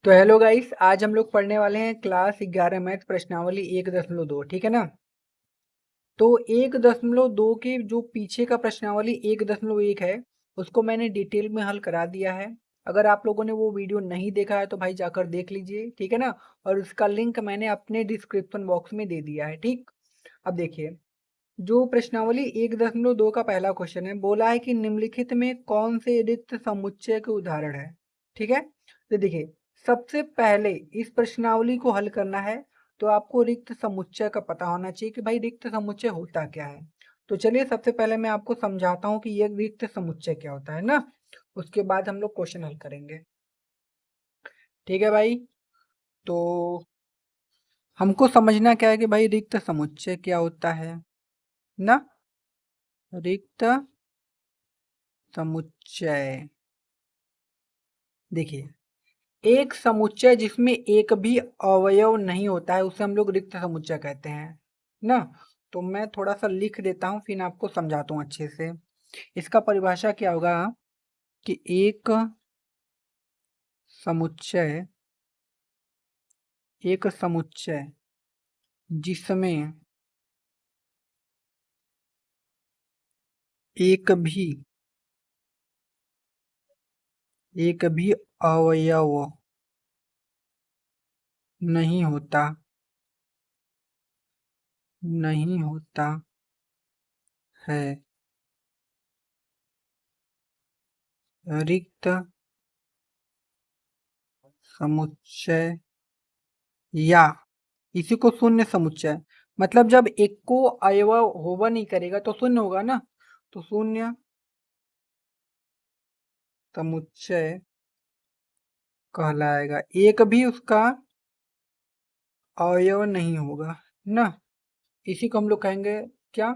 तो hello guys, आज हम लोग पढ़ने वाले हैं क्लास 11 मैथ प्रश्नावली 1.2। ठीक है ना। तो 1.2 के जो पीछे का प्रश्नावली 1.1 है उसको मैंने डिटेल में हल करा दिया है। अगर आप लोगों ने वो वीडियो नहीं देखा है तो भाई जाकर देख लीजिए, ठीक है ना। और उसका लिंक मैंने अपने डिस्क्रिप्शन बॉक्स में दे दिया है। ठीक, अब देखिए, जो प्रश्नावली 1.2 का पहला क्वेश्चन है, बोला है कि निम्नलिखित में कौन से रिक्त समुच्चय के उदाहरण है। ठीक है, तो देखिए, सबसे पहले इस प्रश्नावली को हल करना है तो आपको रिक्त समुच्चय का पता होना चाहिए कि भाई रिक्त समुच्चय होता क्या है। तो चलिए सबसे पहले मैं आपको समझाता हूँ कि ये रिक्त समुच्चय क्या होता है ना। उसके बाद हम लोग क्वेश्चन हल करेंगे। ठीक है भाई, तो हमको समझना क्या है कि भाई रिक्त समुच्चय क्या होता है ना। रिक्त समुच्चय, देखिए, एक समुच्चय जिसमें एक भी अवयव नहीं होता है उसे हम लोग रिक्त समुच्चय कहते हैं ना। तो मैं थोड़ा सा लिख देता हूँ फिर आपको समझाता हूँ अच्छे से। इसका परिभाषा क्या होगा कि एक समुच्चय, एक समुच्चय जिसमें एक भी अवयव नहीं होता, नहीं होता है, रिक्त समुच्चय, या इसी को शून्य समुच्चय, मतलब जब एक को अवयव होगा नहीं करेगा तो शून्य होगा ना। तो शून्य समुच्चय कहलाएगा, एक भी उसका अवयव नहीं होगा ना। इसी को हम लोग कहेंगे क्या,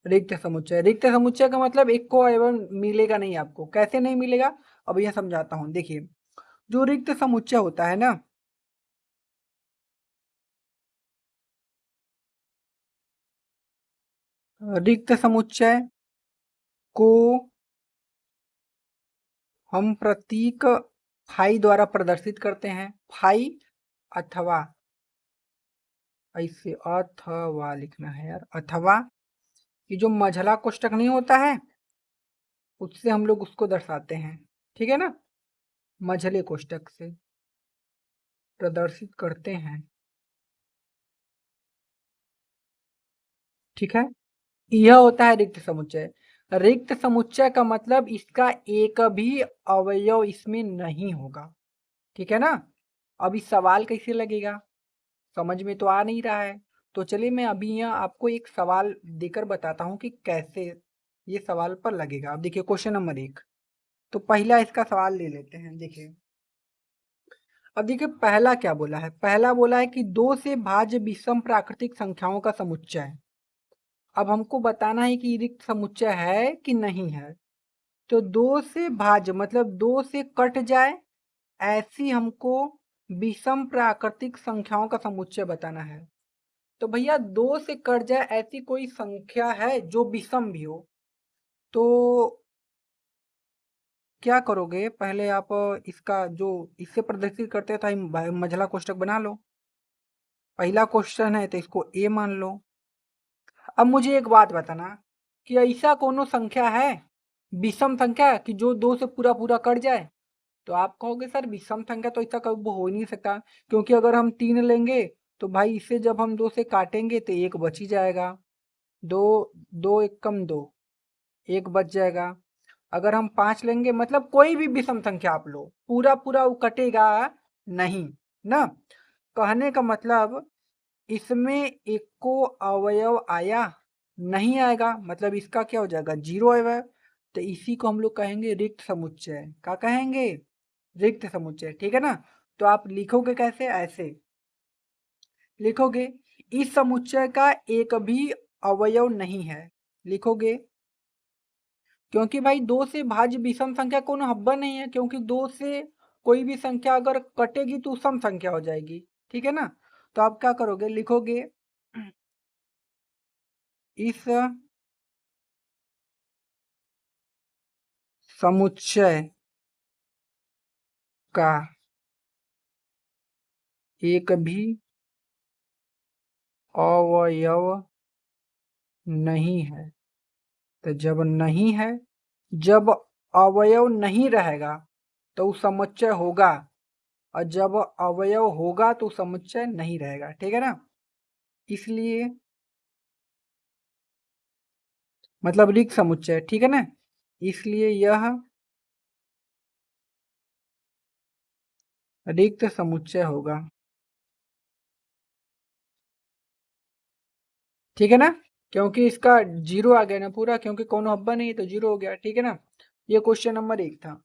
रिक्त समुच्चय। रिक्त समुच्चय का मतलब एक को अवयव मिलेगा नहीं आपको। कैसे नहीं मिलेगा, अब यह समझाता हूं। देखिए, जो रिक्त समुच्चय होता है ना, रिक्त समुच्चय को हम प्रतीक फाई द्वारा प्रदर्शित करते हैं। फाई अथवा, ऐसे अथवा लिखना है यार, अथवा ये जो मझला कोष्टक नहीं होता है उससे हम लोग उसको दर्शाते हैं। ठीक है ना, मझले कोष्टक से प्रदर्शित करते हैं। ठीक है, यह होता है रिक्त समुच्चय। रिक्त समुच्चय का मतलब इसका एक भी अवयव इसमें नहीं होगा। ठीक है ना। अब इस सवाल कैसे लगेगा, समझ में तो आ नहीं रहा है। तो चलिए मैं अभी यहाँ आपको एक सवाल देकर बताता हूँ कि कैसे ये सवाल पर लगेगा। अब देखिए क्वेश्चन नंबर 1, तो पहला इसका सवाल ले लेते हैं। देखिए, अब देखिए पहला क्या बोला है, पहला बोला है कि दो से भाज्य विषम प्राकृतिक संख्याओं का समुच्चय। अब हमको बताना है कि रिक्त समुच्चय है कि नहीं है। तो दो से भाज्य मतलब दो से कट जाए ऐसी हमको विषम प्राकृतिक संख्याओं का समुच्चय बताना है। तो भैया दो से कट जाए ऐसी कोई संख्या है जो विषम भी हो, तो क्या करोगे, पहले आप इसका जो इससे प्रदर्शित करते था मझला कोष्टक बना लो। पहला क्वेश्चन है तो इसको ए मान लो। अब मुझे एक बात बताना कि ऐसा कोनो संख्या है विषम संख्या कि जो दो से पूरा पूरा कट जाए। तो आप कहोगे सर विषम संख्या तो ऐसा कभी हो ही नहीं सकता, क्योंकि अगर हम 3 लेंगे तो भाई इसे जब हम 2 से काटेंगे तो एक बच ही जाएगा। दो, दो एक कम दो, एक बच जाएगा। अगर हम 5 लेंगे, मतलब कोई भी विषम संख्या आप लो, पूरा पूरा वो कटेगा नहीं ना। कहने का मतलब इसमें एक को अवयव आया नहीं आएगा, मतलब इसका क्या हो जाएगा, जीरो अवयव। तो इसी को हम लोग कहेंगे रिक्त समुच्चय। क्या कहेंगे, रिक्त समुच्चय। ठीक है ना। तो आप लिखोगे कैसे, ऐसे लिखोगे, इस समुच्चय का एक भी अवयव नहीं है। लिखोगे, क्योंकि भाई दो से भाज्य विषम संख्या कोनो हब्बा नहीं है, क्योंकि दो से कोई भी संख्या अगर कटेगी तो सम संख्या हो जाएगी। ठीक है ना। तो आप क्या करोगे, लिखोगे इस समुच्चय का एक भी अवयव नहीं है। तो जब नहीं है, जब अवयव नहीं रहेगा तो समुच्चय होगा, और जब अवयव होगा तो समुच्चय नहीं रहेगा। ठीक है ना? इसलिए मतलब रिक्त समुच्चय। ठीक है ना? इसलिए यह रिक्त समुच्चय होगा। ठीक है ना? क्योंकि इसका जीरो आ गया ना पूरा, क्योंकि कोनो हब्बा नहीं तो जीरो हो गया। ठीक है ना? ये क्वेश्चन नंबर 1 था।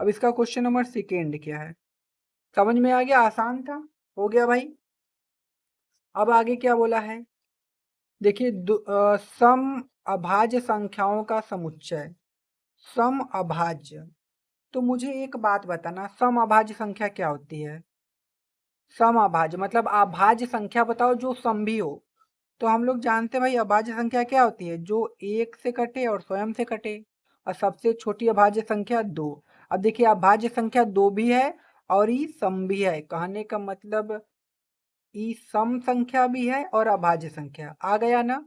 अब इसका क्वेश्चन नंबर 2 क्या है? समझ में आ गया? आसान था, हो गया भाई। अब आगे क्या बोला है? देखिए, सम अभाज्य संख्याओं का समुच्चय। सम अभाज्य, तो मुझे एक बात बताना, सम अभाज्य संख्या क्या होती है? सम अभाज्य मतलब अभाज्य संख्या बताओ जो सम भी हो। तो हम लोग जानते हैं भाई, अभाज्य संख्या क्या होती है? जो एक से कटे और स्वयं से कटे, और सबसे छोटी अभाज्य संख्या 2। अब देखिए, अभाज्य संख्या 2 भी है और ई सम भी है। कहने का मतलब ई सम संख्या भी है और अभाज्य संख्या। आ गया ना?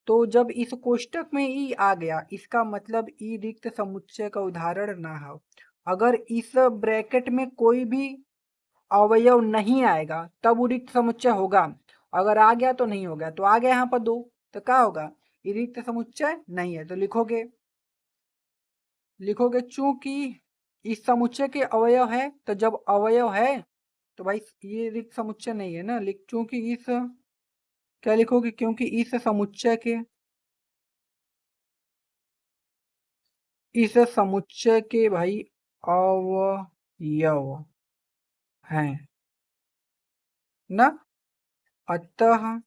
तो जब इस कोष्टक में ई आ गया, इसका मतलब ई रिक्त समुच्चय का उदाहरण ना हो। अगर इस ब्रैकेट में कोई भी अवयव नहीं आएगा तब वो रिक्त समुच्चय होगा। अगर आ गया तो नहीं हो गया। तो आ गया यहाँ पर 2, तो क्या होगा? ये रिक्त समुच्चय नहीं है। तो लिखोगे, चूंकि इस समुच्चय के अवयव है, तो जब अवयव है तो भाई ये रिक्त समुच्चय नहीं है ना। लिख, चूंकि इस, क्या लिखोगे? क्योंकि इस समुच्चय के, भाई अवयव हैं ना, अतः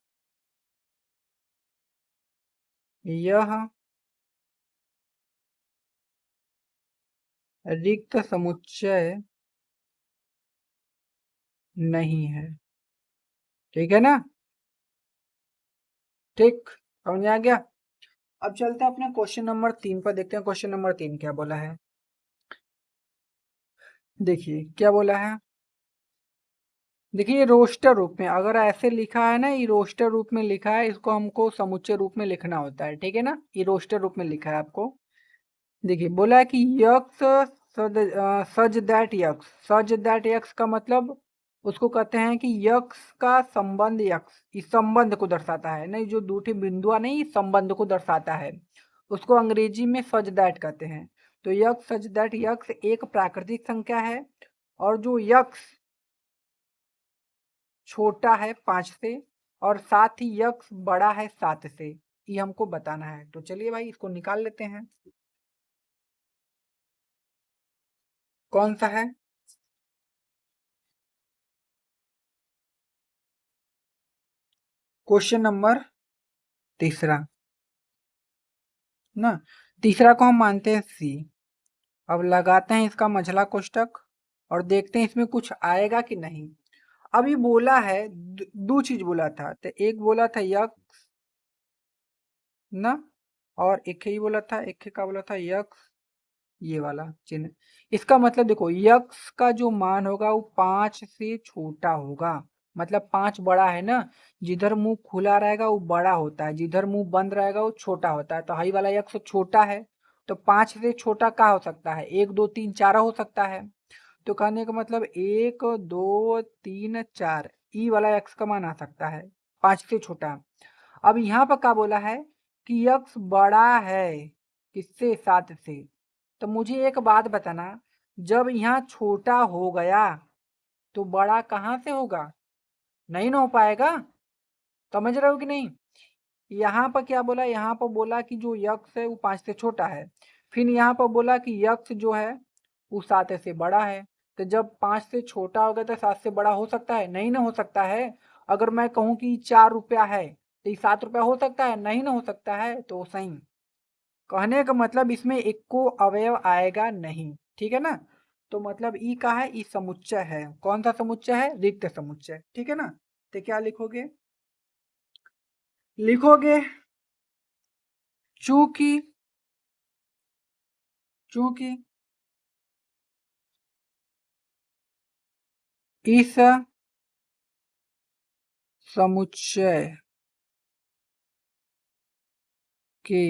यह रिक्त समुच्चय नहीं है। ठीक है ना? ठीक, समझ में आ गया? अब चलते हैं अपने क्वेश्चन नंबर 3 पर, देखते हैं क्वेश्चन नंबर 3 क्या बोला है। देखिए क्या बोला है। देखिए, रोस्टर रूप में अगर ऐसे लिखा है ना, ये रोस्टर रूप में लिखा है, इसको हमको समुच्चय रूप में लिखना होता है। ठीक है ना? ये रोस्टर रूप में लिखा है आपको। देखिए बोला है कि यक्स सज दैट यक्स का मतलब उसको कहते हैं कि यक्स का संबंध, यक्स इस संबंध को दर्शाता है। नहीं, जो दूठी बिंदुआ नहीं, इस संबंध को दर्शाता है, उसको अंग्रेजी में सज दैट कहते हैं। तो यक्स सज दैट यक्स एक प्राकृतिक संख्या है, और जो यक्स छोटा है 5 से, और साथ ही यक्स बड़ा है 7 से, ये हमको बताना है। तो चलिए भाई इसको निकाल लेते हैं। कौन सा है? क्वेश्चन नंबर तीसरा ना। तीसरा को हम मानते हैं सी। अब लगाते हैं इसका मझला कोष्टक और देखते हैं इसमें कुछ आएगा कि नहीं। अभी बोला है, दो चीज बोला था। तो एक बोला था यक्स ना, और एक ही बोला था, एक ही का बोला था यक्स, ये वाला चिन्ह। इसका मतलब देखो, यक्स का जो मान होगा वो 5 से छोटा होगा। मतलब 5 बड़ा है ना, जिधर मुंह खुला रहेगा वो बड़ा होता है, जिधर मुंह बंद रहेगा वो छोटा होता है। तो हाई वाला यक्स छोटा है, तो 5 से छोटा क्या हो सकता है? 1 2 3 4 हो सकता है। तो कहने का मतलब 1 2 3 4 ई वाला यक्स का मान आ सकता है, 5 से छोटा। अब यहाँ पर क्या बोला है कि यक्स बड़ा है किससे? 7 से। तो मुझे एक बात बताना, जब यहाँ छोटा हो गया तो बड़ा कहाँ से होगा? नहीं ना हो पाएगा। समझ रहे हो कि नहीं? यहाँ पर क्या बोला? यहाँ पर बोला कि जो यक्स है वो 5 से छोटा है। फिर यहाँ पर बोला कि यक्स जो है वो 7 से बड़ा है। तो जब 5 से छोटा होगा तो 7 से बड़ा हो सकता है? नहीं ना हो सकता है। अगर मैं कहूँ कि 4 रुपया है तो ये 7 रुपया हो सकता है? नहीं ना हो सकता है। तो सही, कहने का मतलब इसमें एक को अवयव आएगा नहीं। ठीक है ना? तो मतलब ई का है, ई समुच्चय है। कौन सा समुच्चय है? रिक्त समुच्चय। ठीक है ना? तो क्या लिखोगे? लिखोगे चूंकि, चूंकि इस समुच्चय के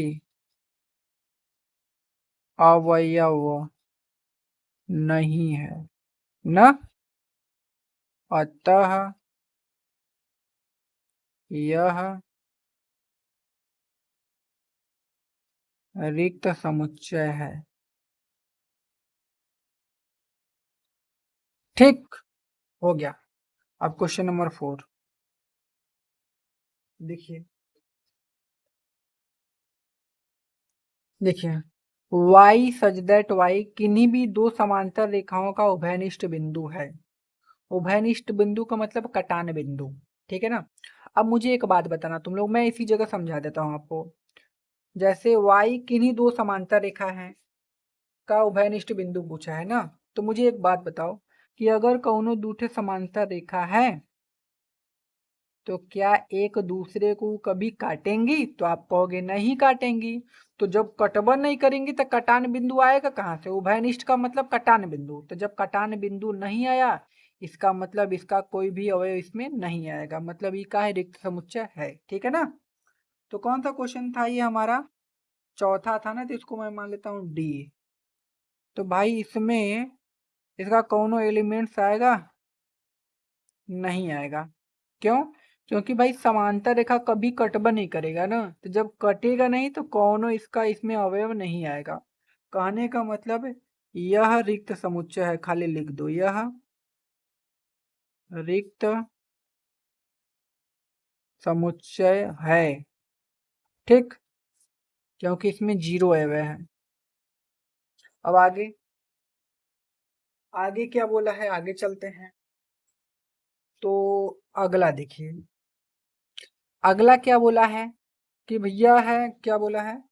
अवयव नहीं है न, अतः यह रिक्त समुच्चय है। ठीक हो गया। अब क्वेश्चन नंबर 4 देखिए। देखिए y सच दैट y किन्हीं भी दो समांतर रेखाओं का उभयनिष्ठ बिंदु है। उभयनिष्ठ बिंदु का मतलब कटान बिंदु, ठीक है ना। अब मुझे एक बात बताना तुम लोग, मैं इसी जगह समझा देता हूँ आपको। जैसे y किन्हीं दो समांतर रेखा है का उभयनिष्ठ बिंदु पूछा है ना, तो मुझे एक बात बताओ कि अगर कौनो दूठे समांतर रेखा है तो क्या एक दूसरे को कभी काटेंगी? तो आप कहोगे नहीं काटेंगी। तो जब कटवन नहीं करेंगी तो कटान बिंदु आएगा कहाँ से? उभयनिष्ठ का मतलब कटान बिंदु। तो जब कटान बिंदु नहीं आया, इसका मतलब इसका कोई भी अवयव इसमें नहीं आएगा, मतलब ये का है, रिक्त समुच्चय है। ठीक है ना। तो कौन सा क्वेश्चन था ये हमारा? चौथा था ना, तो इसको मैं मान लेता हूँ डी। तो भाई इसमें इसका कौनो एलिमेंट्स आएगा? नहीं आएगा। क्यों? क्योंकि भाई समांतर रेखा कभी कटबा नहीं करेगा ना, तो जब कटेगा नहीं तो कौनो इसका इसमें अवयव नहीं आएगा। कहने का मतलब यह रिक्त समुच्चय है, खाली लिख दो, यह रिक्त समुच्चय है। ठीक, क्योंकि इसमें जीरो अवयव है। अब आगे आगे क्या बोला है, आगे चलते हैं। तो अगला देखिए, अगला क्या बोला है कि भैया है, क्या बोला है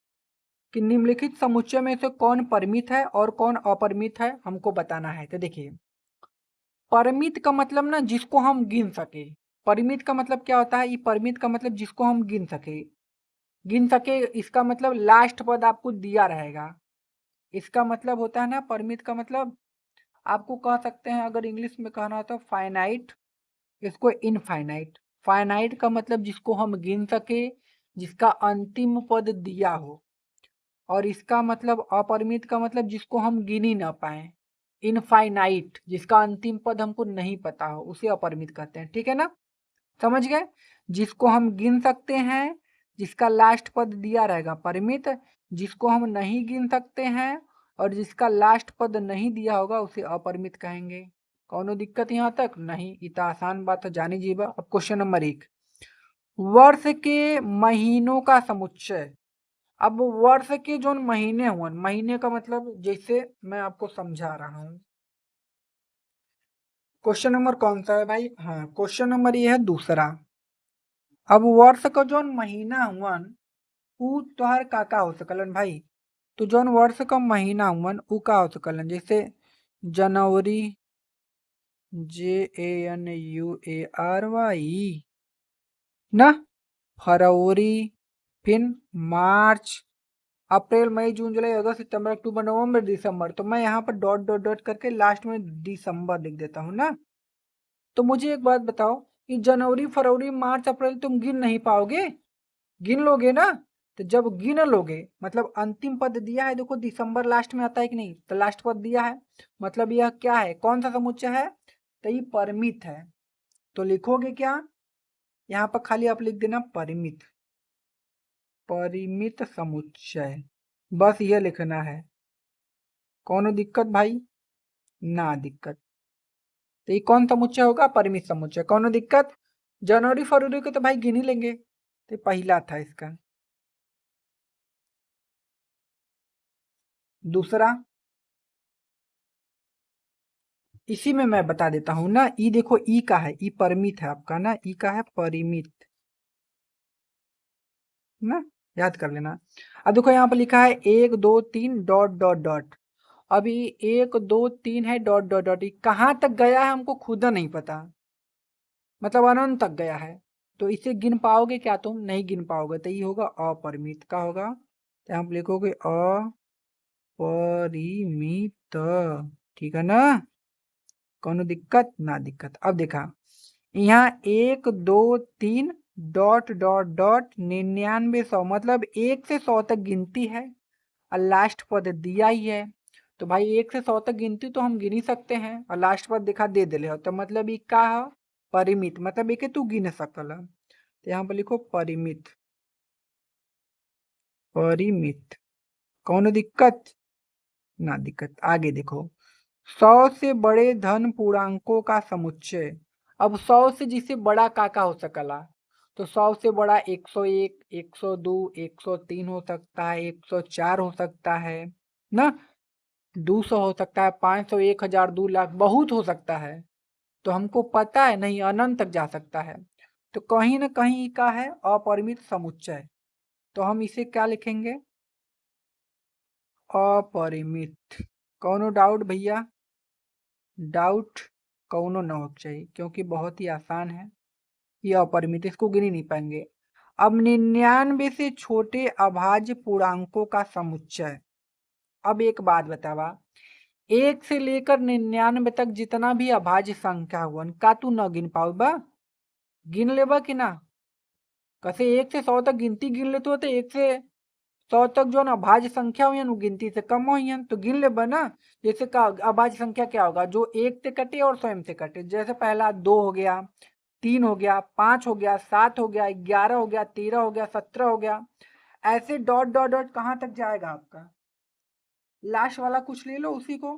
कि निम्नलिखित समुच्चय में से कौन परिमित है और कौन अपरिमित है, हमको बताना है। तो देखिए, परिमित का मतलब ना जिसको हम गिन सके। परिमित का मतलब क्या होता है? ये परिमित का मतलब जिसको हम गिन सके। गिन सके इसका मतलब लास्ट पद आपको दिया रहेगा। इसका मतलब होता है ना, परिमित का मतलब आपको कह सकते हैं, अगर इंग्लिश में कहना हो तो फाइनाइट, इसको इनफाइनाइट। फाइनाइट का मतलब जिसको हम गिन सके, जिसका अंतिम पद दिया हो। और इसका मतलब अपरिमित का मतलब जिसको हम गिन ही ना पाए। इनफाइनाइट जिसका अंतिम पद हमको नहीं पता हो, उसे अपरिमित कहते हैं। ठीक है ना, समझ गए। जिसको हम गिन सकते हैं, जिसका लास्ट पद दिया रहेगा, परिमित। जिसको हम नहीं गिन सकते हैं और जिसका लास्ट पद नहीं दिया होगा, उसे अपरिमित कहेंगे। कौनो दिक्कत यहाँ तक नहीं, इतना आसान बात है, जानी जीवा। अब क्वेश्चन नंबर 1, वर्ष के महीनों का समुच्चय। अब वर्ष के जो महीने हुए, महीने का मतलब जैसे मैं आपको समझा रहा हूं। क्वेश्चन नंबर कौन सा है भाई? हाँ, क्वेश्चन नंबर ये है दूसरा। अब वर्ष का जो महीना हुआ उ तोहर का हो सकलन भाई? तो जो वर्ष का महीना हुआ उ का हो सकलन? जैसे जनवरी, JANUARY ना, फरवरी, फिर मार्च, अप्रैल, मई, जून, जुलाई, अगस्त, सितंबर, अक्टूबर, नवंबर, दिसंबर। तो मैं यहाँ पर डॉट डॉट डॉट करके लास्ट में दिसंबर लिख देता हूँ ना। तो मुझे एक बात बताओ कि जनवरी, फरवरी, मार्च, अप्रैल तुम गिन नहीं पाओगे? गिन लोगे ना। तो जब गिन लोगे मतलब अंतिम पद दिया है, देखो दिसंबर लास्ट में आता है कि नहीं, तो लास्ट पद दिया है, मतलब यह क्या है, कौन सा समुच्चय है? तो ये परिमित है। तो लिखोगे क्या? यहाँ पर खाली आप लिख देना परिमित, परिमित समुच्चय, बस ये लिखना है। कौन दिक्कत भाई? ना दिक्कत। तो ये कौन समुच्चय होगा? परिमित समुच्चय। कौन दिक्कत? जनवरी फरवरी को तो भाई गिन ही लेंगे, तो पहला था इसका। दूसरा, इसी में मैं बता देता हूं ना, ई देखो, ई का है, ई परिमित है आपका ना, ई का है परिमित ना, याद कर लेना। अब देखो यहाँ पर लिखा है 1 2 3 डॉट डॉट डॉट। अभी 1 2 3 है डॉट डॉट डॉट, कहाँ तक गया है हमको खुद नहीं पता, मतलब अनंत तक गया है। तो इसे गिन पाओगे क्या? तुम नहीं गिन पाओगे, तो ये होगा अपरिमित का होगा। तो आप लिखोगे अपरिमित। ठीक है ना, कौन दिक्कत? ना दिक्कत। अब देखा, यहाँ 1 2 3 डॉट डॉट डॉट 9900 मतलब 1 से 100 तक गिनती है और लास्ट पद दिया ही है। तो भाई 1 से 100 तक गिनती तो हम गिन ही सकते हैं और लास्ट पद दिखा दे दिले हो, तो मतलब ये का है परिमित, मतलब एक तू गिन सकल। तो यहाँ पर लिखो परिमित। परिमित कौन दिक्कत ना दिक्कत। आगे देखो 100 से बड़े धन पूर्णांकों का समुच्चय। अब 100 से जिसे बड़ा काका हो सकला, तो 100 से बड़ा 101 102 103 हो सकता है, 104 हो सकता है ना, 200 हो सकता है, 500 1000 2 लाख बहुत हो सकता है। तो हमको पता है नहीं अनंत तक जा सकता है। तो कहीं ना कहीं का है अपरिमित समुच्चय। तो हम इसे क्या लिखेंगे अपरिमित। कौनो डाउट भैया? डाउट कौनो न हो चाहिए क्योंकि बहुत ही आसान है। ये अपरिमित, इसको गिन ही नहीं पाएंगे। अब 99 से छोटे अभाज्य पूर्णांकों का समुच्चय। अब एक बात बतावा, 1 से लेकर 99 तक जितना भी अभाज्य संख्या हुआ का तू न गिन पाऊ बा? गिन लेबा कि ना? कैसे 1 से 100 तक गिनती गिन ले तो 1 से 100 तक जो ना अभाज्य संख्या हुई वो गिनती से कम हुई तो गिन ले बना। जैसे का अभाज्य संख्या क्या होगा जो 1 से कटे और स्वयं से कटे। जैसे पहला 2 हो गया, 3 हो गया, 5 हो गया, 7 हो गया, 11 हो गया, 13 हो गया, 17 हो गया। ऐसे डॉट डॉट डॉट कहाँ तक जाएगा आपका? लास्ट वाला कुछ ले लो उसी को,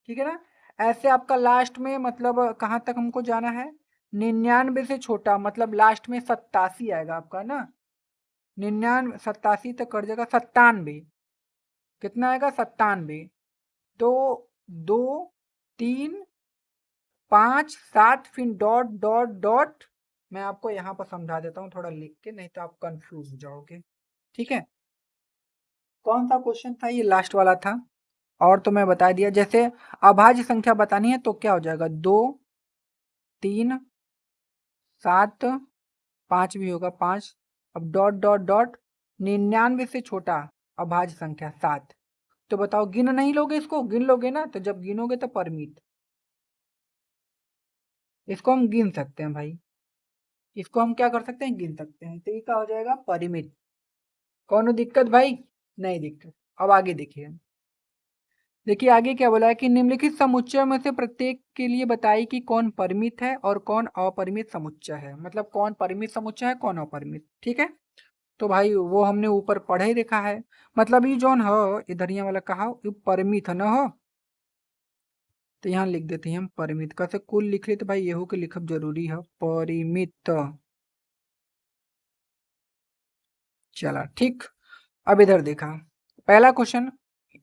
ठीक है ना। ऐसे आपका लास्ट में मतलब कहाँ तक हमको जाना है? 99 से छोटा मतलब लास्ट में 87 आएगा आपका ना। 99 87 तक कर जाएगा 97। कितना आएगा? 97। तो 2 3 5 7 फिर डॉट डॉट डॉट। मैं आपको यहाँ पर समझा देता हूँ थोड़ा लिख के, नहीं तो आप कंफ्यूज हो जाओगे। ठीक है, कौन सा क्वेश्चन था ये? लास्ट वाला था। और तो मैं बता दिया। जैसे अभाज्य संख्या बतानी है तो क्या हो जाएगा? 2 3 7 5 भी होगा 5। अब डॉट डॉट डॉट 99 से छोटा अभाज्य संख्या 7। तो बताओ गिन नहीं लोगे? इसको गिन लोगे ना, तो जब गिनोगे तो परिमित। इसको हम गिन सकते हैं भाई, इसको हम क्या कर सकते हैं? गिन सकते हैं। तो ये क्या हो जाएगा? परिमित। कौन दिक्कत भाई? नहीं दिक्कत। अब आगे देखिए। देखिए आगे क्या बोला है कि निम्नलिखित समुच्चय में से प्रत्येक के लिए बताइए कि कौन परिमित है और कौन अपरिमित समुच्चय है। मतलब कौन परिमित समुच्चय है कौन अपरिमित। ठीक है, तो भाई वो हमने ऊपर पढ़े ही देखा है। मतलब ये जौन हो इधर ये वाला कहा ये परिमित है ना हो, तो यहाँ लिख देते हैं हम परिमित। कैसे कुल लिख ले तो भाई ये हो के लिखब जरूरी है परिमित। चला ठीक। अब इधर देखा पहला क्वेश्चन,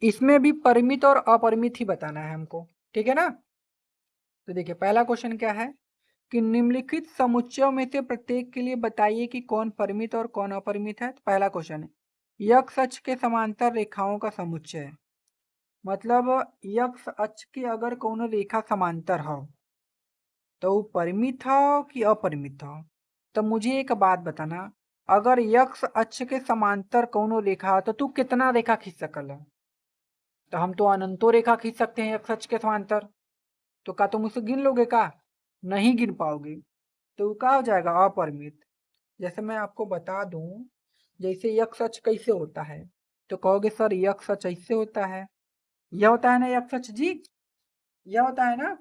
इसमें भी परिमित और अपरिमित ही बताना है हमको, ठीक है ना। तो देखिए पहला क्वेश्चन क्या है कि निम्नलिखित समुच्चयों में से प्रत्येक के लिए बताइए कि कौन परिमित और कौन अपरिमित है। तो पहला क्वेश्चन है यक्ष अक्ष के समांतर रेखाओं का समुच्चय। मतलब यक्ष अक्ष की अगर कोनो रेखा समांतर हो तो वो परिमित हो कि अपरिमित हो। तो मुझे एक बात बताना, अगर यक्ष अक्ष के समांतर कोनो रेखा हो तो तू कितना रेखा खींच सकल है? तो हम तो अनंतो रेखा खींच सकते हैं यक्ष अक्ष के समांतर। तो क्या तुम उसे गिन लोगे? का नहीं गिन पाओगे। तो क्या हो जाएगा? अपरिमित। जैसे मैं आपको बता दूं, जैसे यक्ष अक्ष कैसे होता है, तो कहोगे सर यक्ष अक्ष ऐसे होता है। यह होता है ना यक्ष अक्ष जी, यह होता है ना।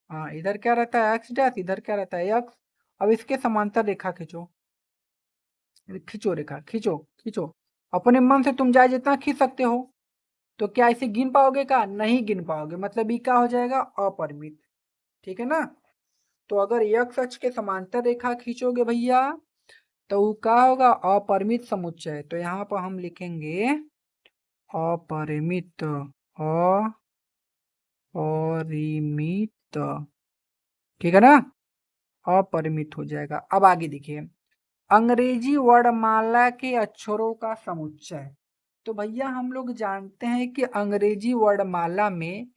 हाँ, इधर क्या रहता है? एक्स डैश, इधर क्या रहता है? यक्स। अब इसके समांतर रेखा खींचो, खींचो रेखा, खींचो खींचो। अपने मन से तुम चाहे जितना खींच सकते हो। तो क्या इसे गिन पाओगे? का नहीं गिन पाओगे, मतलब ये क्या हो जाएगा? अपरिमित। ठीक है ना। तो अगर यक्ष अक्ष के समांतर रेखा खींचोगे भैया तो वो क्या होगा? अपरिमित समुच्चय। तो यहाँ पर हम लिखेंगे अपरिमित। अपरिमित, ठीक है ना, अपरिमित हो जाएगा। अब आगे देखिए अंग्रेजी वर्णमाला के अक्षरों का समुच्चय। तो भैया हम लोग जानते हैं कि अंग्रेजी वर्णमाला में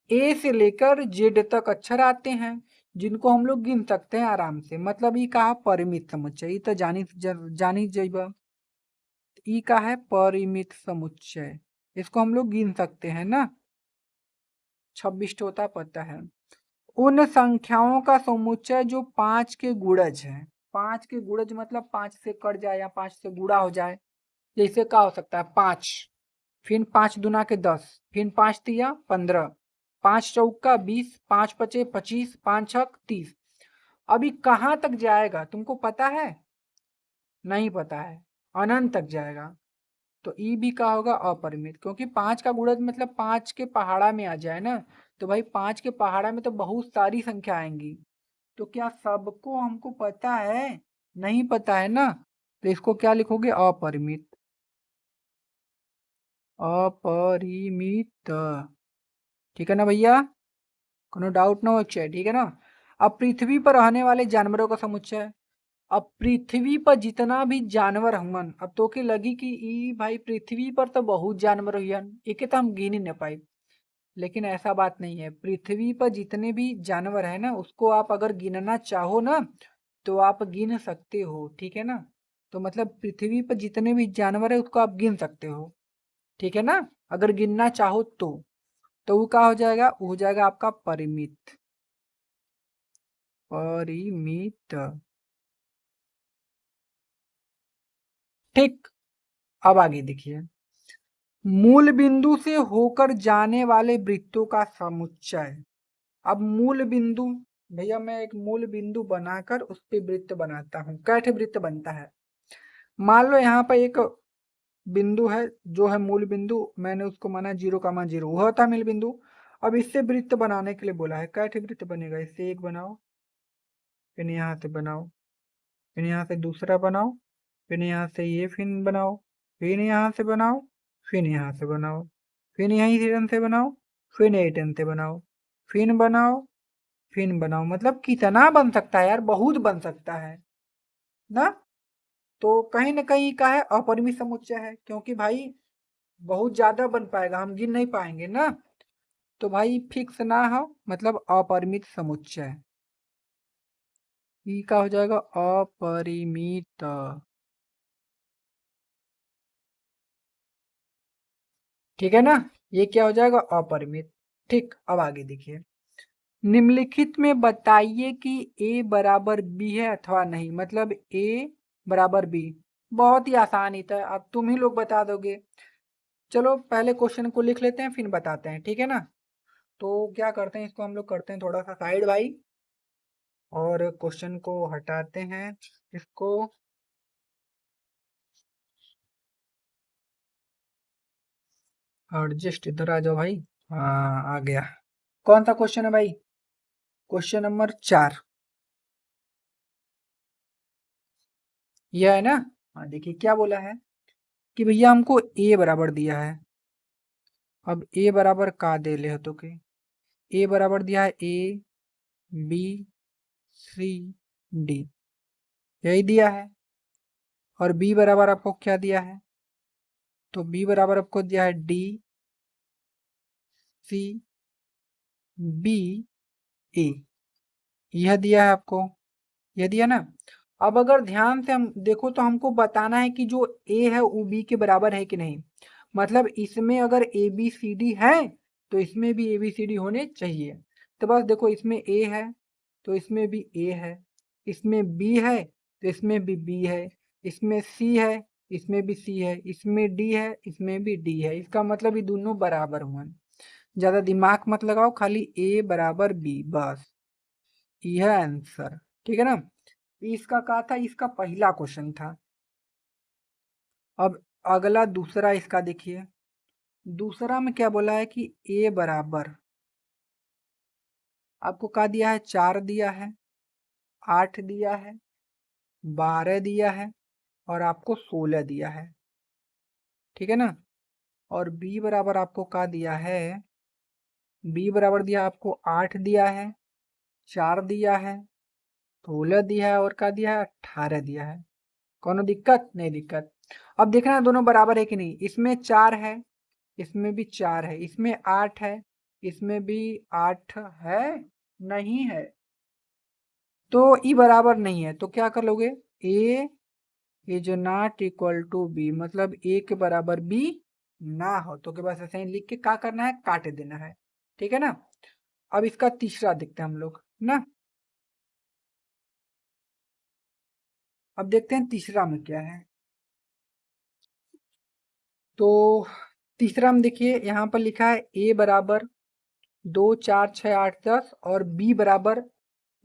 ए से लेकर जेड तक अक्षर आते हैं जिनको हम लोग गिन सकते हैं आराम से। मतलब ये कहा परिमित समुच्चय, तो जानी जाइबा ई का है परिमित समुच्चय। इसको हम लोग गिन सकते हैं ना, 26 होता पता है। उन संख्याओं का समुच्चय जो 5 के गुणज है। 5 के गुणज मतलब 5 से कट जाए या 5 से गुणा हो जाए। जैसे क्या हो सकता है 5, फिर 5 दूना के 10, फिर 5 तिया 15, 5 चौका 20, 5 पचे 25, 5 छक 30। अभी कहाँ तक जाएगा तुमको पता है? नहीं पता है, अनंत तक जाएगा। तो ई भी का होगा अपरिमित, क्योंकि 5 का गुणज मतलब 5 के पहाड़ा में आ जाए ना। तो भाई 5 के पहाड़ा में तो बहुत सारी संख्या आएंगी। तो क्या सबको हमको पता है? नहीं पता है ना। तो इसको क्या लिखोगे? अपरिमित। अपरिमित, ठीक है ना भैया? कोनो डाउट ना हो चाहिए, ठीक है ना? अब पृथ्वी पर रहने वाले जानवरों का समुच्चय। अब पृथ्वी पर जितना भी जानवर हुन, अब तो के लगी कि ई भाई पृथ्वी पर तो बहुत जानवर हुन, एक तो हम गिन ही नहीं पाए। लेकिन ऐसा बात नहीं है, पृथ्वी पर जितने भी जानवर है ना उसको आप अगर गिनना चाहो ना तो आप गिन सकते हो, ठीक है ना? तो मतलब पृथ्वी पर जितने भी जानवर है उसको आप गिन सकते हो, ठीक है ना? अगर गिनना चाहो तो वो क्या हो जाएगा? वो हो जाएगा आपका परिमित। परिमित, ठीक। अब आगे देखिए, मूल बिंदु से होकर जाने वाले वृत्तों का समुच्चय। अब मूल बिंदु, भैया मैं एक मूल बिंदु बनाकर उस पे वृत्त बनाता हूँ। कैसे वृत्त बनता है? मान लो यहाँ पर एक बिंदु है जो है मूल बिंदु, मैंने उसको माना 0,0, वह था मूल बिंदु। अब इससे वृत्त बनाने के लिए बोला है, कैसे वृत्त बनेगा? इससे एक बनाओ, फिर यहाँ से बनाओ, फिर यहाँ से दूसरा बनाओ, फिर यहाँ से ये फिर बनाओ, फिर यहाँ से बनाओ, फिर यहाँ से बनाओ, फिर यहीं से बनाओ, फिर यही से बनाओ, फिर बनाओ, फिर बनाओ। मतलब कितना बन सकता है यार? बहुत बन सकता है ना। तो कहीं ना कहीं का है अपरिमित समुच्चय है, क्योंकि भाई बहुत ज्यादा बन पाएगा, हम गिन नहीं पाएंगे ना। तो भाई फिक्स ना हो, मतलब अपरिमित समुच्चय। ई का हो जाएगा अपरिमित, ठीक है ना? ये क्या हो जाएगा? अपरिमित। ठीक। अब आगे देखिए, निम्नलिखित में बताइए कि a बराबर b है अथवा नहीं। मतलब a बराबर b, बहुत ही आसान ही था, अब तुम ही लोग बता दोगे। चलो पहले क्वेश्चन को लिख लेते हैं फिर बताते हैं, ठीक है ना? तो क्या करते हैं, इसको हम लोग करते हैं थोड़ा सा साइड भाई, और क्वेश्चन को हटाते हैं इसको। और जस्ट इधर आ जाओ भाई। हाँ आ गया। कौन सा क्वेश्चन है भाई? क्वेश्चन नंबर 4, यह है ना? हाँ देखिए क्या बोला है कि भैया हमको a बराबर दिया है। अब a बराबर का दे ले तो के a बराबर दिया है a b c d, यही दिया है। और b बराबर आपको क्या दिया है? तो b बराबर आपको दिया है d c b a, यह दिया है आपको, यह दिया ना। अब अगर ध्यान से हम देखो तो हमको बताना है कि जो a है वो b के बराबर है कि नहीं। मतलब इसमें अगर ए बी सी डी है तो इसमें भी ए बी सी डी होने चाहिए। तो बस देखो, इसमें a है तो इसमें भी a है, इसमें b है तो इसमें भी b है, इसमें c है इसमें भी c है, इसमें d है इसमें भी d है। इसका मतलब ये दोनों बराबर हुए। ज्यादा दिमाग मत लगाओ, खाली a बराबर b, बस यह आंसर, ठीक है ना? इसका कहा था, इसका पहला क्वेश्चन था। अब अगला दूसरा इसका देखिए, दूसरा में क्या बोला है कि a बराबर आपको क्या दिया है? 4 दिया है, 8 दिया है, 12 दिया है और आपको 16 दिया है, ठीक है ना? और b बराबर आपको क्या दिया है? b बराबर दिया आपको 8 दिया है, 4 दिया है, 16 दिया है और क्या दिया है? 18 दिया है। कोनो दिक्कत? नहीं दिक्कत। अब देखना दोनों बराबर है कि नहीं। इसमें 4 है, इसमें भी 4 है, इसमें 8 है, इसमें भी 8 है, नहीं है। तो ई बराबर नहीं है तो क्या कर लोगे? a is not equal to B, मतलब a के बराबर b ना हो तो के बस ऐसे ही लिख के क्या करना है? काट देना है, ठीक है ना? अब इसका तीसरा देखते हैं हम लोग ना। अब देखते हैं तीसरा में क्या है। तो तीसरा में देखिए यहाँ पर लिखा है a बराबर 2 4 6 8 10 और b बराबर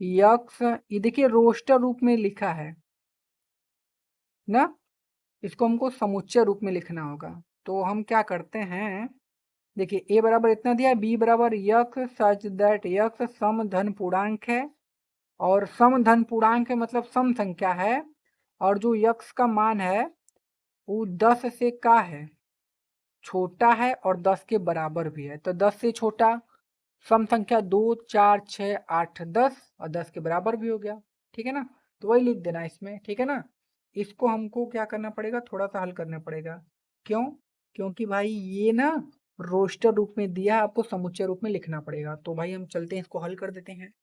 यक्स, ये देखिए रोस्टर रूप में लिखा है ना, इसको हमको समुच्चय रूप में लिखना होगा। तो हम क्या करते हैं, देखिए a बराबर इतना दिया है, b बराबर यक्स सच दैट यक्स सम धन पूर्णांक है, और सम धन पूर्णांक है मतलब सम संख्या है, और जो यक्स का मान है वो 10 से का है, छोटा है और 10 के बराबर भी है। तो 10 से छोटा सम संख्या 2 4 6 8 10 और 10 के बराबर भी हो गया, ठीक है ना। तो वही लिख देना इसमें, ठीक है ना। इसको हमको क्या करना पड़ेगा, थोड़ा सा हल करना पड़ेगा। क्यों? क्योंकि भाई ये ना रोस्टर रूप में दिया है, आपको समुच्चय रूप में लिखना पड़ेगा। तो भाई हम चलते हैं, इसको हल कर देते हैं।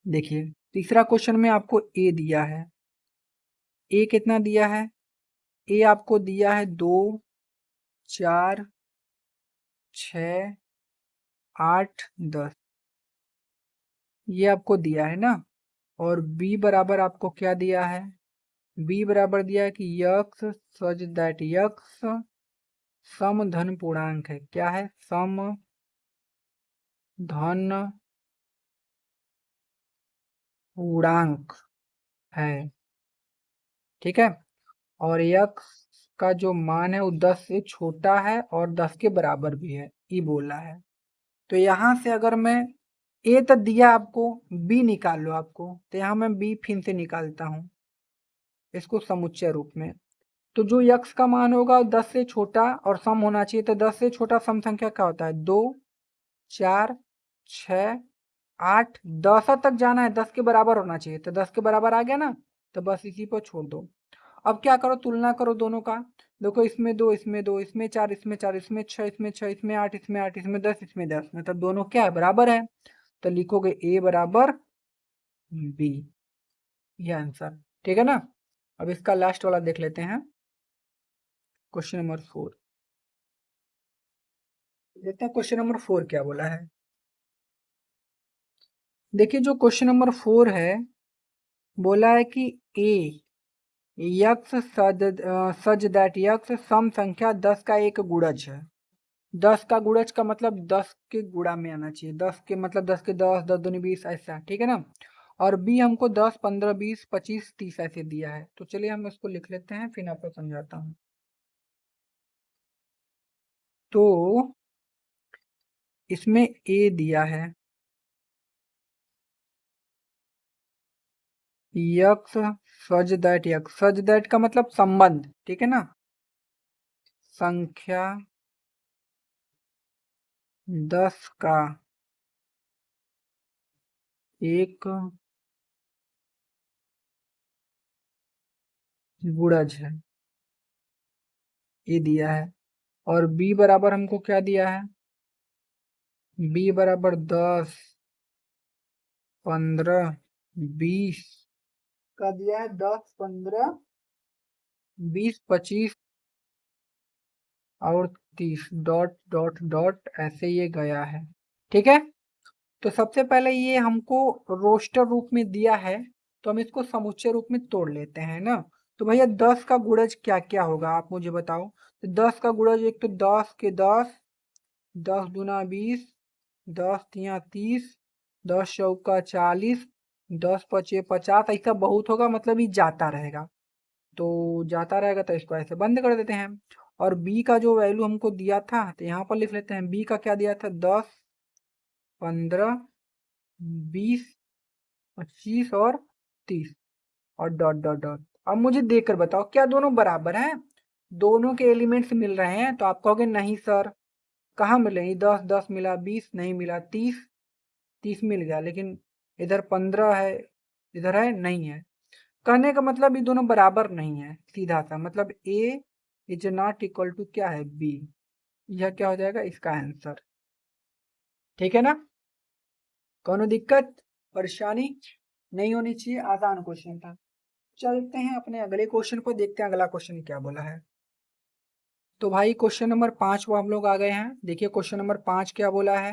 देखिए तीसरा क्वेश्चन में आपको ए दिया है, ए कितना दिया है, ए आपको दिया है 2 4 6 8 10, ये आपको दिया है ना। और b बराबर आपको क्या दिया है, b बराबर दिया है कि यक्स सच दैट यक्स सम धन पूर्णांक है। क्या है? सम धन पूर्णांक है, ठीक है। और यक्स का जो मान है वो 10 से छोटा है और 10 के बराबर भी है, ये बोला है। तो यहाँ से अगर मैं ए तो दिया आपको, बी निकाल लो आपको, तो यहाँ मैं बी फिर से निकालता हूँ इसको समुच्चय रूप में। तो जो यक्स का मान होगा 10 से छोटा और सम होना चाहिए, तो 10 से छोटा सम संख्या क्या होता है, 2 4 6 8 10 तक जाना है, 10 के बराबर होना चाहिए। तो 10 के बराबर आ गया ना, तो बस इसी पर छोड़ दो। अब क्या करो, तुलना करो दोनों का। देखो इसमें 2 इसमें 2 इसमें 4 इसमें 4 इसमें 6 इसमें 6 इसमें 8 इसमें 8 इसमें 10 इसमें 10, मतलब दोनों क्या है, बराबर है। तो लिखोगे ए बराबर बी, ये आंसर, ठीक है ना। अब इसका लास्ट वाला देख लेते हैं, क्वेश्चन नंबर 4। देखते हैं क्वेश्चन नंबर 4 क्या बोला है। देखिए जो क्वेश्चन नंबर 4 है, बोला है कि ए यक्स सच दैट यक्स सम संख्या 10 का एक गुणज है। 10 का गुणज का मतलब 10 के गुणा में आना चाहिए, 10 के मतलब 10 के 10 10 दूनी 20 ऐसा, ठीक है ना। और बी हमको 10 15 20 25 30 ऐसे दिया है। तो चलिए हम इसको लिख लेते हैं, फिर आपको समझाता हूँ। तो इसमें ए दिया है यक्स सच दैट का मतलब संबंध, ठीक है ना, संख्या 10 का एक गुणज है, ये दिया है। और b बराबर हमको क्या दिया है, b बराबर 10 15 20 का दिया है, 10 15 20 25 और 30 डॉट डॉट डॉट ऐसे ये गया है, ठीक है। तो सबसे पहले ये हमको रोस्टर रूप में दिया है, तो हम इसको समुच्चय रूप में तोड़ लेते हैं ना। तो भैया 10 का गुणज क्या क्या होगा, आप मुझे बताओ। तो 10 का गुणज, एक तो 10 के 10, 10 दूना 20, 10 तिया 30, 10 चौका 40, 10 पचे 50, ऐसा बहुत होगा, मतलब ये जाता रहेगा। तो जाता रहेगा तो इसको ऐसे बंद कर देते हैं। और b का जो वैल्यू हमको दिया था, तो यहाँ पर लिख लेते हैं। b का क्या दिया था, 10 15 20 25 और 30 और डॉट डॉट डॉट। अब मुझे देखकर बताओ क्या दोनों बराबर हैं, दोनों के एलिमेंट्स मिल रहे हैं। तो आप कहोगे नहीं सर, कहाँ मिले, 10 10 मिला, 20 नहीं मिला, 30 30 मिल गया, लेकिन इधर 15 है, इधर है नहीं है। कहने का मतलब ये दोनों बराबर नहीं है, सीधा सा मतलब ए इज नॉट इक्वल टू क्या है, बी। यह क्या हो जाएगा इसका आंसर, ठीक है ना। कोनो दिक्कत परेशानी नहीं होनी चाहिए, आसान क्वेश्चन था। चलते हैं अपने अगले क्वेश्चन को, देखते हैं अगला क्वेश्चन क्या बोला है। तो भाई क्वेश्चन नंबर 5 को हम लोग आ गए हैं। देखिए क्वेश्चन नंबर 5 क्या बोला है।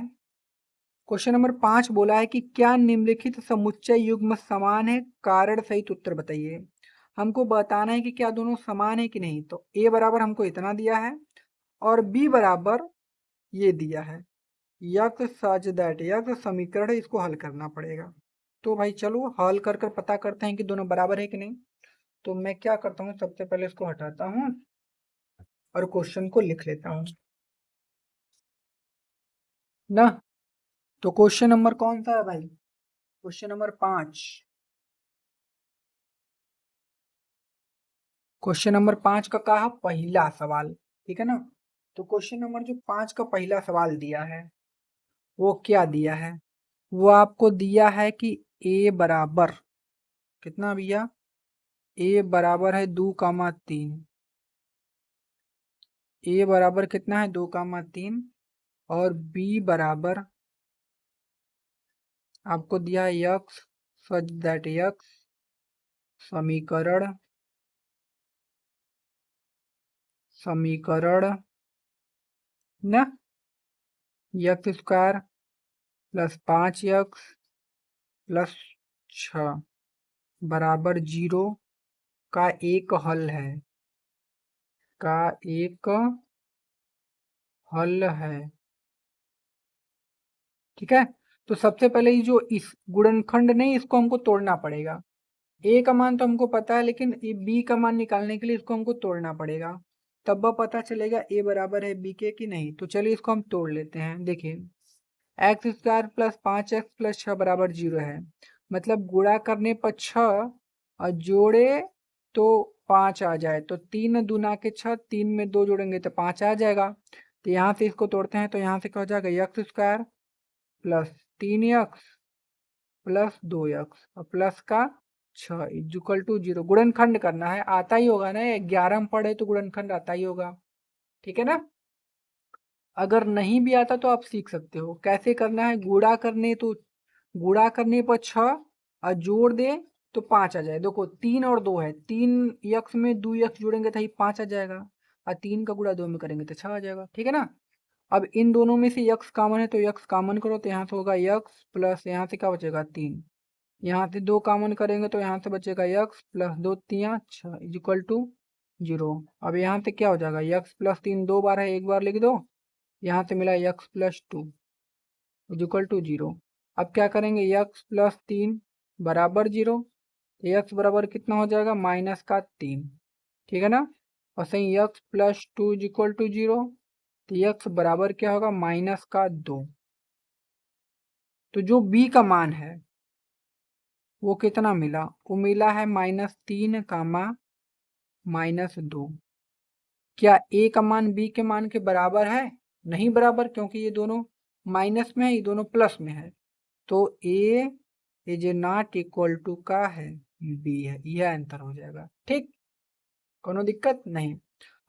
क्वेश्चन नंबर 5 बोला है कि क्या निम्नलिखित समुच्चय युग्म समान है, कारण सहित उत्तर बताइए। हमको बताना है कि क्या दोनों समान है कि नहीं। तो ए बराबर हमको इतना दिया है और बी बराबर ये दिया है। यक्स सच दैट यक्स समीकरण है, इसको हल करना पड़ेगा। तो भाई चलो हल कर कर पता करते हैं कि दोनों बराबर है कि नहीं। तो मैं क्या करता हूँ, सबसे पहले इसको हटाता हूँ और क्वेश्चन को लिख लेता हूँ ना। तो क्वेश्चन नंबर कौन सा है भाई, क्वेश्चन नंबर 5। क्वेश्चन नंबर 5 का कहा पहला सवाल, ठीक है ना। तो क्वेश्चन नंबर जो 5 का पहला सवाल दिया है वो क्या दिया है, वो आपको दिया है कि ए बराबर कितना भैया, ए बराबर है 2,3। ए बराबर कितना है 2,3 और बी बराबर आपको दिया है यक्स सच दैट यक्स समीकरण समीकरण ना x square plus 5 x plus 6 बराबर 0 का एक हल है, का एक हल है, ठीक है। तो सबसे पहले ये जो इस गुणनखंड नहीं, इसको हमको तोड़ना पड़ेगा। ए का मान तो हमको पता है, लेकिन ये बी का मान निकालने के लिए इसको हमको तोड़ना पड़ेगा, तब वह पता चलेगा ए बराबर है बी के कि नहीं। तो चलिए इसको हम तोड़ लेते हैं। देखिए x square plus 5 x plus 6 बराबर 0 है, मतलब गुणा करने पर 6 और जोड़े तो 5 आ जाए, तो 3 दूना के 6, 3 में 2 जोड़ेंगे तो 5 आ जाएगा। तो यहाँ से इसको तोड़ते हैं, तो यहाँ से क्या हो जाएगा x square plus 3 x plus 2 x और प्लस का 6 इक्वल टू 0। गुणनखंड करना है, आता ही होगा ना, 11 में पढ़े तो गुणनखंड आता ही होगा, ठीक है ना। अगर नहीं भी आता तो आप सीख सकते हो कैसे करना है। गुणा करने पर 6 और जोड़ दे तो 5 आ जाए। देखो 3 और 2 है, 3 यक्स में 2 यक्स जोड़ेंगे तो ही 5 आ जाएगा, और 3 का गुणा 2 में करेंगे तो 6 आ जाएगा, ठीक है ना। अब इन दोनों में से यक्स कॉमन है तो यक्स कॉमन करो, तो यहाँ से होगा यक्स प्लस यहाँ से क्या बचेगा 3, यहाँ से 2 कॉमन करेंगे तो यहाँ से बचेगा यक्स प्लस 2 × 3 = 6 इक्वल टू 0। अब यहाँ से क्या हो जाएगा यक्स प्लस 3 2 बार है, एक बार लिख दो, यहाँ से मिला यक्स प्लस 2 इक्वल टू 0। अब क्या करेंगे यक्स प्लस 3 बराबर 0, तो यक्स बराबर कितना हो जाएगा -3, ठीक है ना। और सही यक्स प्लस 2 इक्वल टू 0, तो यक्स बराबर क्या होगा -2। तो जो बी का मान है वो कितना मिला, वो मिला है -3 कामा -2। क्या ए का मान बी के मान के बराबर है, नहीं बराबर, क्योंकि ये दोनों माइनस में है, ये दोनों प्लस में है। तो ए इज नॉट इक्वल टू का है बी है, यह आंसर हो जाएगा, ठीक, कोनो दिक्कत नहीं।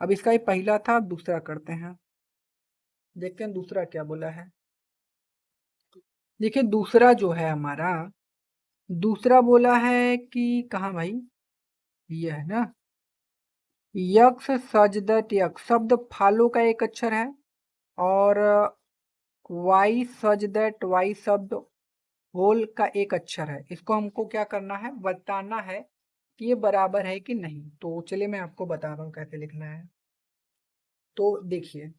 अब इसका ये पहला था, अब दूसरा करते हैं, देखते हैं दूसरा क्या बोला है। देखिए दूसरा जो है हमारा, दूसरा बोला है कि कहाँ भाई, ये है ना, यक्स सच दैट यक्स शब्द फालो का एक अक्षर है और वाई सच दैट वाई शब्द होल का एक अक्षर है। इसको हमको क्या करना है, बताना है कि ये बराबर है कि नहीं। तो चलिए मैं आपको बता रहा हूँ कैसे लिखना है। तो देखिए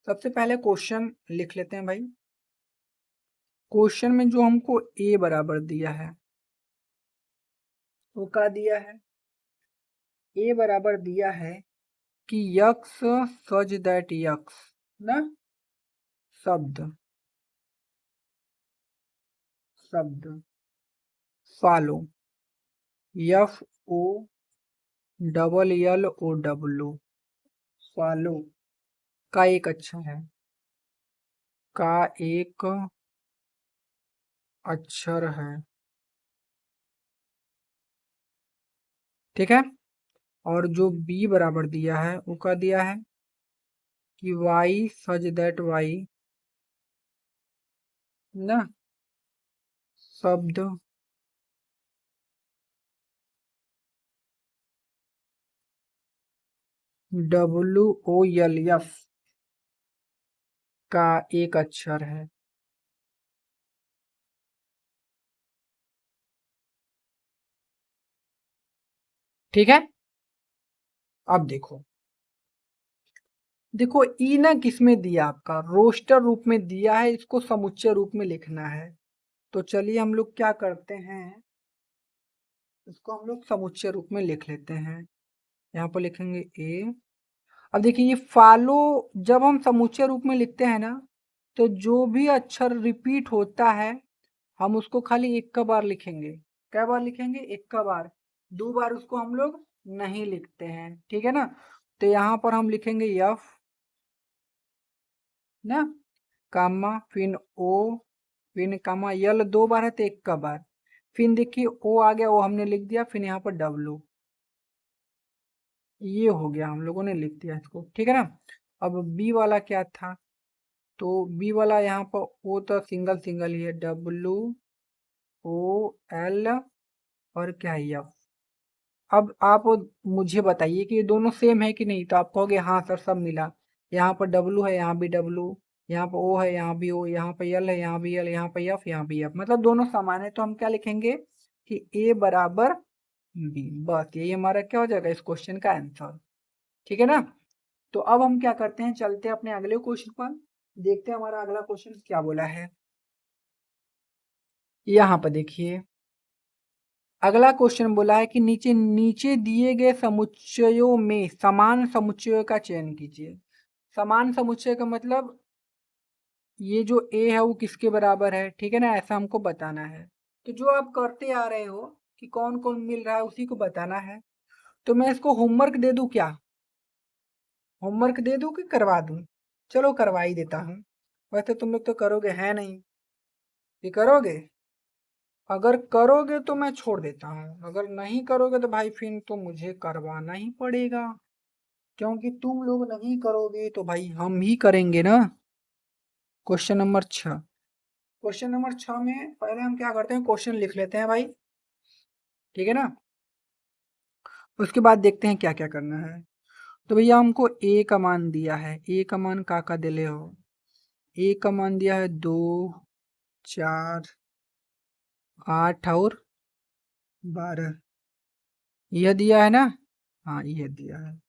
सबसे पहले क्वेश्चन लिख लेते हैं भाई। क्वेश्चन में जो हमको ए बराबर दिया है वो क्या दिया है, ए बराबर दिया है कि यक्स सच दैट यक्स ना शब्द शब्द follow F O double L O W follow का एक अक्षर है, का एक अक्षर है, ठीक है। और जो बी बराबर दिया है वो क्या दिया है कि वाई सच दैट वाई ना शब्द WOLF का एक अक्षर है। ठीक है, अब देखो देखो ई ना किसमें दिया, आपका रोस्टर रूप में दिया है, इसको समुच्चय रूप में लिखना है। तो चलिए हम लोग क्या करते हैं, इसको हम लोग समुच्चय रूप में लिख लेते हैं। यहाँ पर लिखेंगे ए। अब देखिए ये फॉलो, जब हम समुच्चय रूप में लिखते हैं ना, तो जो भी अक्षर रिपीट होता है हम उसको खाली एक का बार लिखेंगे। क्या बार लिखेंगे? एक का बार। दो बार उसको हम लोग नहीं लिखते हैं, ठीक है ना। तो यहाँ पर हम लिखेंगे यफ ना, कामा फिर ओ, फिर कामा यल, दो बार है तो एक का बार। फिर देखिए ओ आ गया, वो हमने लिख दिया, फिर यहाँ पर डब्लू, ये हो गया, हम लोगों ने लिख दिया इसको, ठीक है ना। अब बी वाला क्या था, तो बी वाला यहाँ पर ओ तो सिंगल सिंगल ही है, WOL और क्या है एफ। अब आप मुझे बताइए कि ये दोनों सेम है कि नहीं, तो आप कहोगे हाँ सर सब मिला। यहाँ पर डब्लू है, यहाँ भी डब्लू, यहाँ पर ओ है, यहाँ भी ओ, यहाँ पर यल है, यहाँ भी यल, यहाँ पर एफ, यहाँ भी एफ, मतलब दोनों समान है। तो हम क्या लिखेंगे कि ए बराबर बी, बस यही हमारा क्या हो जाएगा इस क्वेश्चन का आंसर, ठीक है ना। तो अब हम क्या करते हैं, चलते हैं अपने अगले क्वेश्चन पर, देखते हैं हमारा अगला क्वेश्चन क्या बोला है। यहाँ पर देखिए अगला क्वेश्चन बोला है कि नीचे नीचे दिए गए समुच्चयों में समान समुच्चयों का चयन कीजिए। समान समुच्चय का मतलब ये जो ए है वो किसके बराबर है, ठीक है ना, ऐसा हमको बताना है। तो जो आप करते आ रहे हो कि कौन कौन मिल रहा है उसी को बताना है। तो मैं इसको होमवर्क दे दूं क्या, होमवर्क दे दूं कि करवा दूं? चलो करवा ही देता हूँ। वैसे तुम लोग तो करोगे है नहीं, ये करोगे? अगर करोगे तो मैं छोड़ देता हूँ, अगर नहीं करोगे तो भाई फिर तो मुझे करवाना ही पड़ेगा, क्योंकि तुम लोग नहीं करोगे तो भाई हम ही करेंगे ना। क्वेश्चन नंबर 6, क्वेश्चन नंबर 6 में पहले हम क्या करते हैं, क्वेश्चन लिख लेते हैं भाई, ठीक है ना। उसके बाद देखते हैं क्या क्या करना है। तो भैया हमको ए का मान दिया है, ए का मान का दिले हो, ए का मान दिया है 2, 4, 8 और 12, यह दिया है ना, हाँ यह दिया है।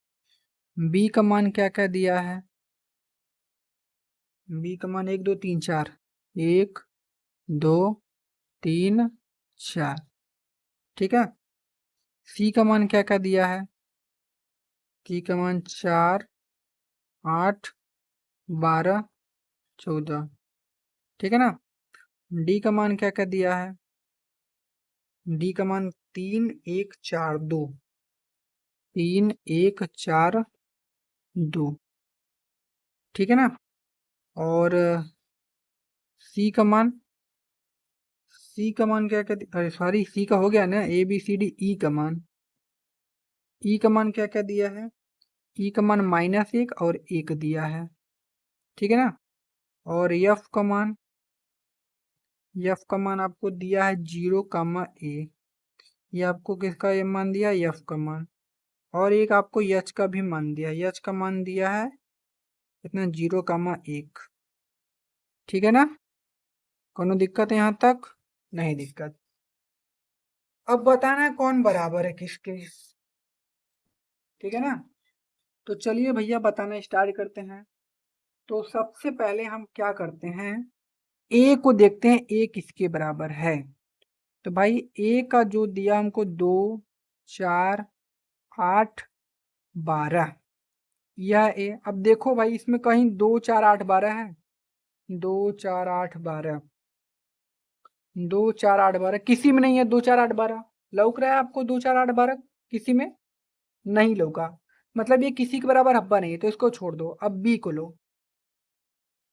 बी का मान क्या क्या दिया है, बी का मान 1 2 3 4, 1 2 3 4, ठीक है। सी का मान क्या क्या दिया है, सी का मान 4 8 12 14, ठीक है ना। डी का मान क्या क्या दिया है, डी का मान 3 1 4 2, 3 1 4 2, ठीक है ना। और सी का मान, सी का मान क्या क्या, अरे सॉरी सी का हो गया ना, ए बी सी डी। ई का मान, ई का मान क्या क्या दिया है, ई का मान -1 और 1 दिया है, ठीक है ना। और एफ का मान, एफ का मान आपको दिया है 0 कामा ए, ये आपको किसका ये मान दिया, एफ का मान। और एक आपको एच का भी मान दिया, एच का मान दिया है इतना 0 कामा 1, ठीक है ना। कोनो दिक्कत है यहाँ तक? नहीं दिक्कत। अब बताना है कौन बराबर है किसके, ठीक है ना। तो चलिए भैया बताना स्टार्ट करते हैं। तो सबसे पहले हम क्या करते हैं, ए को देखते हैं ए किसके बराबर है। तो भाई ए का जो दिया हमको 2 4 8 12, यह ए। अब देखो भाई इसमें कहीं 2 4 8 12 है, 2 4 8 12, 2 4 8 12 किसी में नहीं है, 2 4 8 12 लौक रहा है आपको, 2 4 8 12 किसी में नहीं लौका, मतलब ये किसी के बराबर हब्बा नहीं है, तो इसको छोड़ दो। अब बी को लो,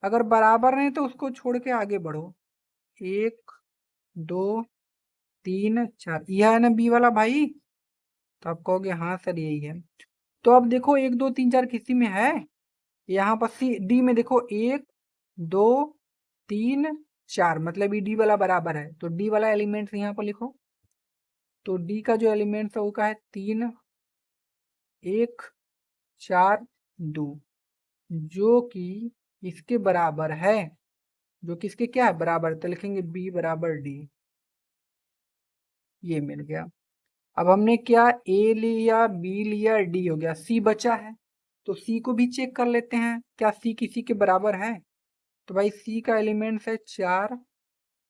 अगर बराबर नहीं तो उसको छोड़ के आगे बढ़ो, 1 2 3 4, यह है ना बी वाला भाई, तो आप कहोगे हाँ सर यही है। तो अब देखो 1 2 3 4 किसी में है, यहाँ पर सी डी में देखो 1 2 3 4, मतलब ये डी वाला बराबर है, तो डी वाला एलिमेंट यहाँ पर लिखो। तो डी का जो एलिमेंट है वो का है 3 1 4 2, जो कि इसके बराबर है, जो कि इसके क्या है बराबर, तो लिखेंगे b बराबर d। ये मिल गया। अब हमने क्या a लिया, b लिया, d हो गया, c बचा है, तो c को भी चेक कर लेते हैं, क्या c किसी के बराबर है। तो भाई c का एलिमेंट्स है 4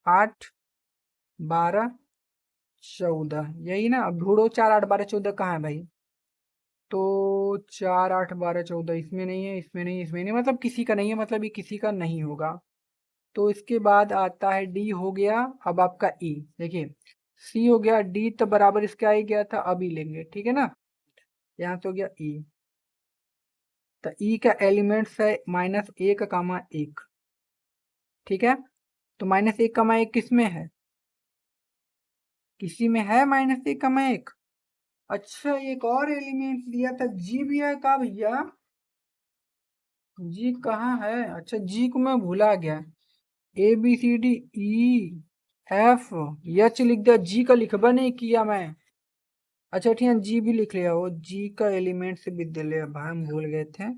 8 12 14, यही ना। अब ढूंढो 4 8 12 14 कहाँ है भाई। तो 4 8 12 14 इसमें नहीं है, इसमें नहीं, इसमें नहीं, मतलब किसी का नहीं है, मतलब ये किसी का नहीं होगा। तो इसके बाद आता है डी हो गया। अब आपका ई देखिए, सी हो गया, डी तो बराबर इसका ही गया था, अब ई लेंगे, ठीक है ना। यहाँ से हो गया ई, तो ई का एलिमेंट्स है -1, 1, ठीक है। तो -1, 1 किस में है, किसी में है -1, 1। अच्छा एक और एलिमेंट दिया था जी भी है का भैया, जी कहाँ है, अच्छा जी को मैं भूला गया। A B C D E F H लिख दिया, जी का लिखबा नहीं किया मैं। अच्छा ठीक है, जी भी लिख लिया, वो जी का एलिमेंट से विद्यालय भाई हम भूल गए थे।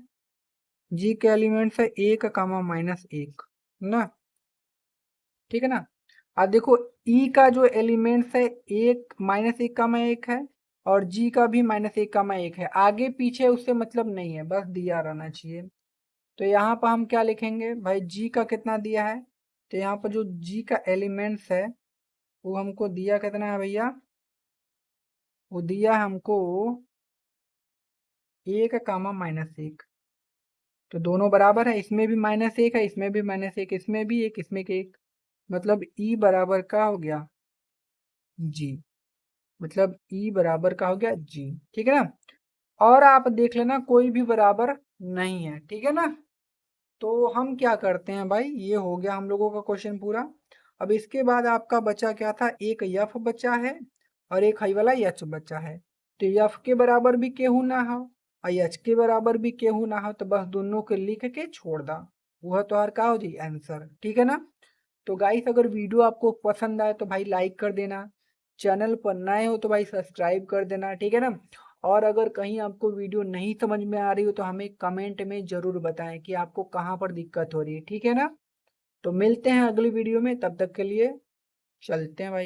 जी का एलिमेंट है 1, -1 ना, ठीक है ना। अब देखो ई का जो एलिमेंट्स है 1 -1, 1 है, और जी का भी -1, 1 है, आगे पीछे उससे मतलब नहीं है, बस दिया रहना चाहिए। तो यहाँ पर हम क्या लिखेंगे भाई, जी का कितना दिया है, तो यहाँ पर जो जी का एलिमेंट्स है वो हमको दिया कितना है भैया, वो दिया हमको 1, -1, तो दोनों बराबर है, इसमें भी -1 है, इसमें भी -1, इसमें भी एक, इसमें के एक, मतलब ई बराबर का हो गया जी, मतलब ई बराबर का हो गया जी, ठीक है ना। और आप देख लेना कोई भी बराबर नहीं है, ठीक है ना। तो हम क्या करते हैं भाई, ये हो गया हम लोगों का क्वेश्चन पूरा। अब इसके बाद आपका बचा क्या था, एक यफ बचा है और एक हई वाला यच बचा है। तो यफ के बराबर भी केहू ना हो और यच के बराबर भी केहू ना हो, तो बस दोनों को लिख के छोड़ दा, वह तो हर का हो जी आंसर, ठीक है ना। तो गाइस अगर वीडियो आपको पसंद आए तो भाई लाइक कर देना, चैनल पर नए हो तो भाई सब्सक्राइब कर देना, ठीक है ना। और अगर कहीं आपको वीडियो नहीं समझ में आ रही हो तो हमें कमेंट में ज़रूर बताएं कि आपको कहाँ पर दिक्कत हो रही है, ठीक है ना। तो मिलते हैं अगली वीडियो में, तब तक के लिए चलते हैं भाई।